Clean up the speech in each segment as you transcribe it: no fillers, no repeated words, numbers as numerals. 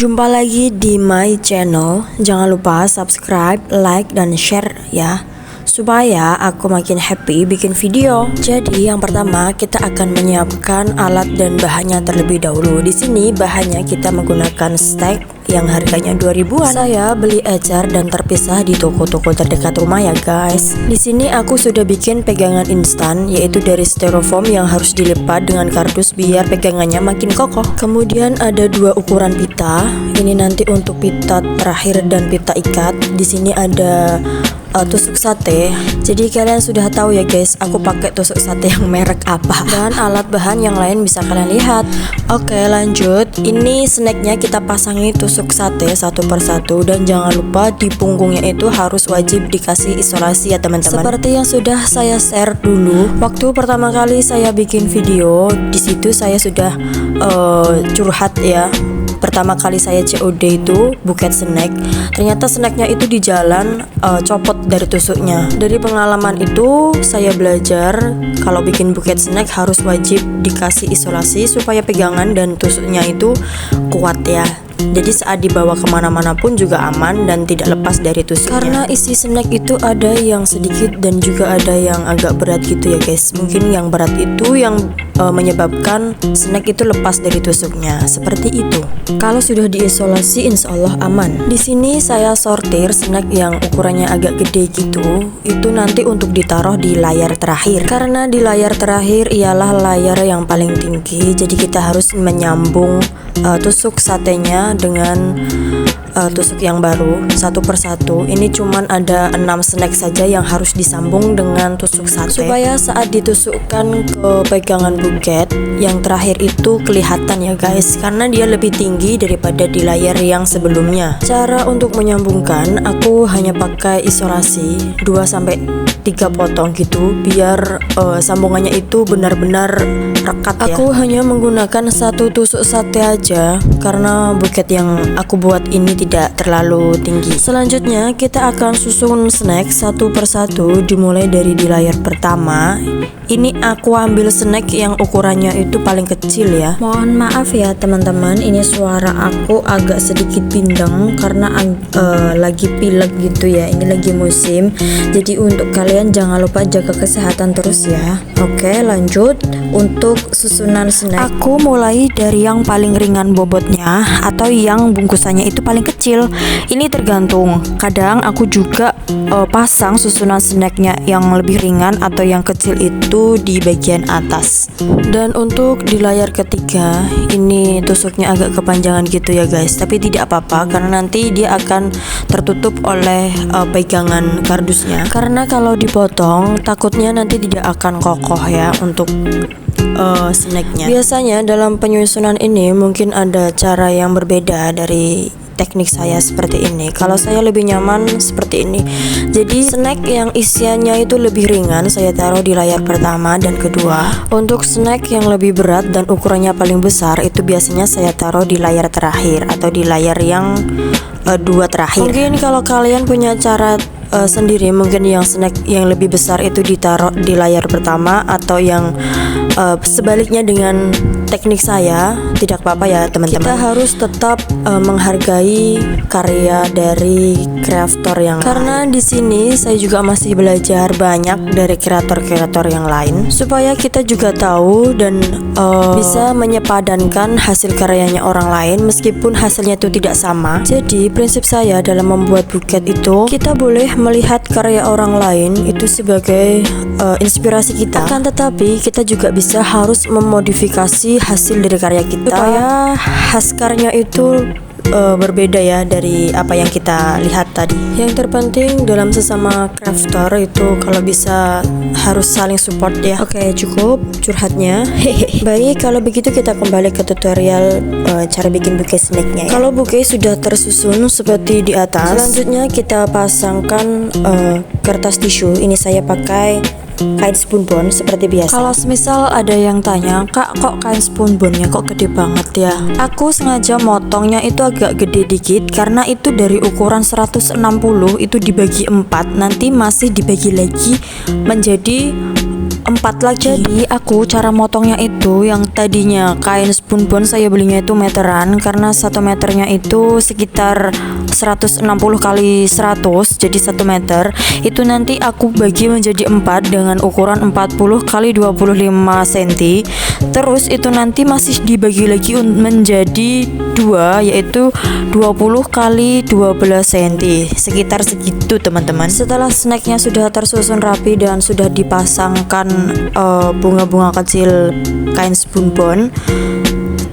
Jumpa lagi di my channel. Jangan lupa subscribe, like, dan share ya, supaya aku makin happy bikin video. Jadi yang pertama kita akan menyiapkan alat dan bahannya terlebih dahulu. Di sini bahannya kita menggunakan stek yang harganya 2000-an. Saya beli ecer dan terpisah di toko-toko terdekat rumah ya guys. Di sini aku sudah bikin pegangan instan, yaitu dari styrofoam yang harus dilipat dengan kardus biar pegangannya makin kokoh. Kemudian ada dua ukuran pita. Ini nanti untuk pita terakhir dan pita ikat. Di sini ada tusuk sate. Jadi kalian sudah tahu ya guys, aku pakai tusuk sate yang merek apa. Dan alat bahan yang lain bisa kalian lihat. Oke, lanjut. Ini snacknya kita pasangi tusuk sate satu persatu, dan jangan lupa di punggungnya itu harus wajib dikasih isolasi ya teman-teman. Seperti yang sudah saya share dulu, waktu pertama kali saya bikin video, di situ saya sudah curhat ya. Pertama kali saya COD itu buket snack, ternyata snacknya itu di jalan copot dari tusuknya. Dari pengalaman itu saya belajar kalau bikin buket snack harus wajib dikasih isolasi supaya pegangan dan tusuknya itu kuat ya. Jadi saat dibawa kemana-mana pun juga aman dan tidak lepas dari tusuknya. Karena isi snack itu ada yang sedikit dan juga ada yang agak berat gitu ya guys. Mungkin yang berat itu yang menyebabkan snack itu lepas dari tusuknya. Seperti itu. Kalau sudah diisolasi insya Allah aman. Di sini saya sortir snack yang ukurannya agak gede gitu. Itu nanti untuk ditaruh di layar terakhir. Karena di layar terakhir ialah layar yang paling tinggi. Jadi kita harus menyambung tusuk satenya dengan tusuk yang baru satu persatu. Ini cuman ada 6 snack saja yang harus disambung dengan tusuk sate, supaya saat ditusukkan ke pegangan buket yang terakhir itu kelihatan ya guys, karena dia lebih tinggi daripada di layar yang sebelumnya. Cara untuk menyambungkan, aku hanya pakai isolasi 2-3 potong gitu, biar sambungannya itu benar-benar rekat ya. Aku hanya menggunakan satu tusuk sate aja karena buket yang aku buat ini tidak terlalu tinggi. Selanjutnya kita akan susun snack satu persatu, dimulai dari di layar pertama. Ini aku ambil snack yang ukurannya itu paling kecil ya. Mohon maaf ya teman-teman, ini suara aku agak sedikit bindeng karena lagi pilek gitu ya. Ini lagi musim. Jadi untuk kalian jangan lupa jaga kesehatan terus ya. Oke, lanjut. Untuk susunan snack, aku mulai dari yang paling ringan bobotnya atau yang bungkusannya itu paling kecil. Ini tergantung. Kadang aku juga pasang susunan snacknya yang lebih ringan atau yang kecil itu di bagian atas. Dan untuk di layar ketiga, ini tusuknya agak kepanjangan gitu ya guys. Tapi tidak apa-apa karena nanti dia akan tertutup oleh pegangan kardusnya. Karena kalau dipotong takutnya nanti tidak akan kokoh ya untuk snacknya. Biasanya dalam penyusunan ini mungkin ada cara yang berbeda dari teknik saya seperti ini. Kalau saya lebih nyaman seperti ini. Jadi snack yang isiannya itu lebih ringan saya taruh di layar pertama dan kedua. Untuk snack yang lebih berat dan ukurannya paling besar itu biasanya saya taruh di layar terakhir atau di layar yang dua terakhir. Mungkin kalau kalian punya cara sendiri, mungkin yang snack yang lebih besar itu ditaruh di layar pertama atau yang sebaliknya dengan teknik saya, tidak apa-apa ya teman-teman. Kita harus tetap menghargai karya dari kreator yang karena di sini saya juga masih belajar banyak dari kreator-kreator yang lain, supaya kita juga tahu dan bisa menyepadankan hasil karyanya orang lain meskipun hasilnya itu tidak sama. Jadi prinsip saya dalam membuat buket itu, kita boleh melihat karya orang lain itu sebagai inspirasi kita. Akan tetapi kita juga bisa harus memodifikasi hasil dari karya kita supaya khas karya itu berbeda ya dari apa yang kita lihat tadi. Yang terpenting dalam sesama crafter itu kalau bisa harus saling support ya. Oke, cukup curhatnya. Baik, kalau begitu kita kembali ke tutorial cara bikin buket snacknya ya. Kalau buket sudah tersusun seperti di atas, selanjutnya kita pasangkan kertas tisu. Ini saya pakai kain spunbon seperti biasa. Kalau semisal ada yang tanya, "Kak, kok kain spunbonnya kok gede banget ya?" Aku sengaja motongnya itu agak gede dikit karena itu dari ukuran 160 itu dibagi 4, nanti masih dibagi lagi menjadi 4 lagi. Jadi aku cara motongnya itu yang tadinya kain spunbond saya belinya itu meteran, karena 1 meternya itu sekitar 160 kali 100, jadi 1 meter. Itu nanti aku bagi menjadi 4 dengan ukuran 40 kali 25 cm. Terus itu nanti masih dibagi lagi menjadi 2, yaitu 20 kali 12 cm, sekitar segitu teman-teman. Setelah snacknya sudah tersusun rapi dan sudah dipasangkan bunga-bunga kecil kain spunbond,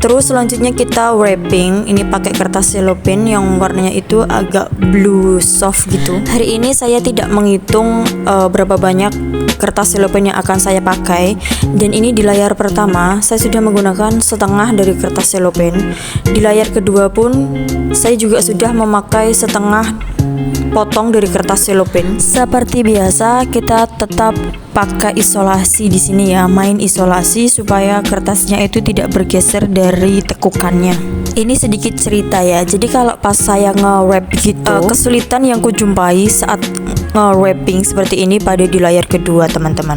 terus selanjutnya kita wrapping. Ini pakai kertas cellophane yang warnanya itu agak blue soft gitu. Hari ini saya tidak menghitung berapa banyak kertas cellophane yang akan saya pakai, dan ini di layar pertama saya sudah menggunakan setengah dari kertas cellophane. Di layar kedua pun saya juga sudah memakai setengah potong dari kertas cellophane. Seperti biasa kita tetap pakai isolasi di sini ya, main isolasi supaya kertasnya itu tidak bergeser dari tekukannya. Ini sedikit cerita ya. Jadi kalau pas saya nge-wrap gitu, kesulitan yang kujumpai saat nge-wrapping seperti ini pada di layar kedua teman-teman.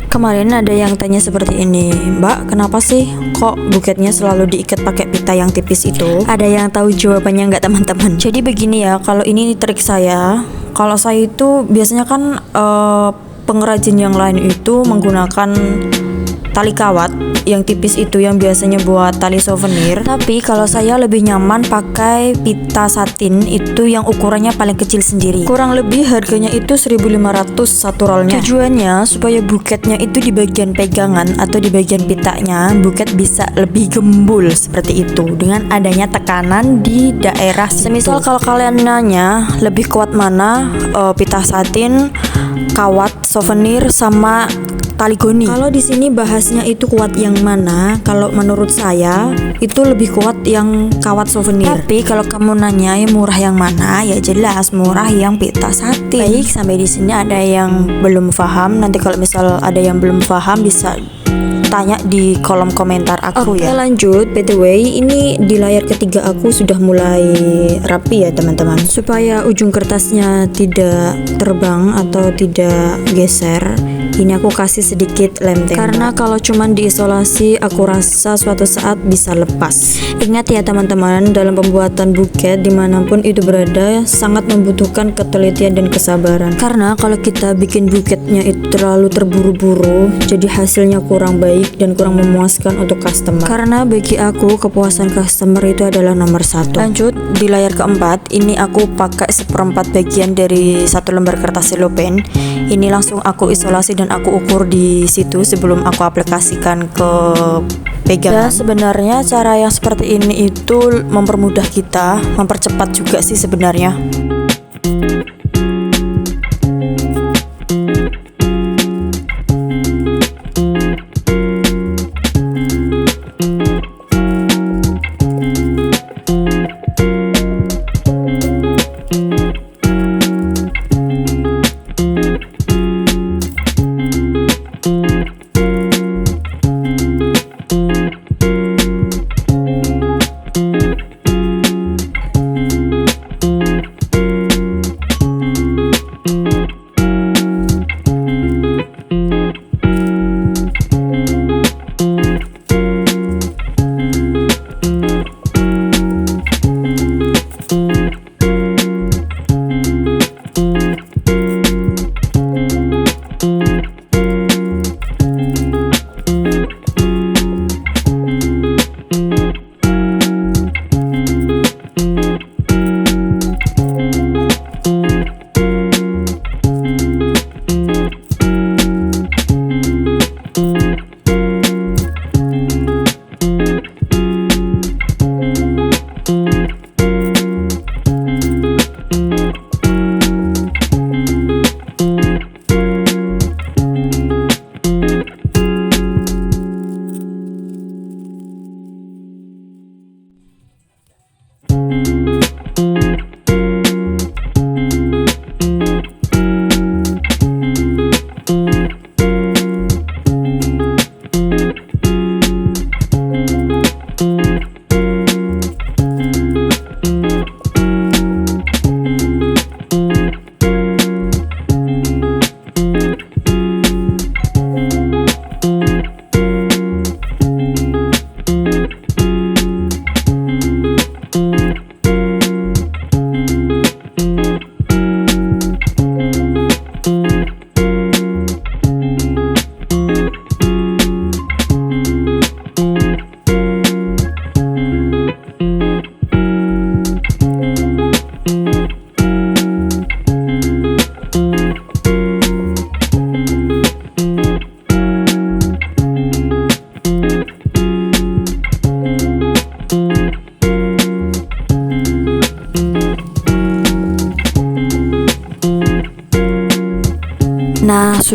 Kemarin ada yang tanya seperti ini, Mbak, kenapa sih kok buketnya selalu diikat pakai pita yang tipis itu? Ada yang tahu jawabannya nggak teman-teman? Jadi begini ya, kalau ini trik saya. Kalau saya itu biasanya kan pengrajin yang lain itu menggunakan tali kawat yang tipis itu yang biasanya buat tali souvenir. Tapi kalau saya lebih nyaman pakai pita satin itu yang ukurannya paling kecil sendiri. Kurang lebih harganya itu 1.500 satu rollnya. Tujuannya supaya buketnya itu di bagian pegangan atau di bagian pitanya buket bisa lebih gembul seperti itu dengan adanya tekanan di daerah situ. Semisal kalau kalian nanya lebih kuat mana, pita satin, kawat souvenir sama tali goni. Kalau di sini bahasnya itu kuat yang mana? Kalau menurut saya itu lebih kuat yang kawat souvenir. Tapi kalau kamu nanya yang murah yang mana, ya jelas murah yang pita satin. Baik, sampai di sini ada yang belum paham. Nanti kalau misal ada yang belum paham bisa tanya di kolom komentar aku ya. Oke, lanjut. By the way, ini di layar ketiga aku sudah mulai rapi ya teman-teman. Supaya ujung kertasnya tidak terbang atau tidak geser, ini aku kasih sedikit lem tembak. Karena kalau cuman diisolasi aku rasa suatu saat bisa lepas. Ingat ya teman-teman, dalam pembuatan buket dimanapun itu berada sangat membutuhkan ketelitian dan kesabaran. Karena kalau kita bikin buketnya itu terlalu terburu-buru, jadi hasilnya kurang baik dan kurang memuaskan untuk customer. Karena bagi aku kepuasan customer itu adalah nomor 1. Lanjut di layar keempat, ini aku pakai 1/4 bagian dari 1 lembar kertas cellophane. Ini langsung aku isolasi dan aku ukur di situ sebelum aku aplikasikan ke pegangan. Dan sebenarnya cara yang seperti ini itu mempermudah kita, mempercepat juga sih sebenarnya.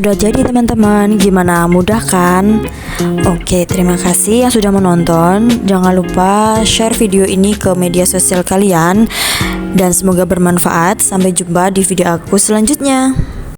sudah jadi teman-teman. Gimana, mudah kan? Oke, terima kasih yang sudah menonton. Jangan lupa share video ini ke media sosial kalian. Dan semoga bermanfaat. Sampai jumpa di video aku selanjutnya.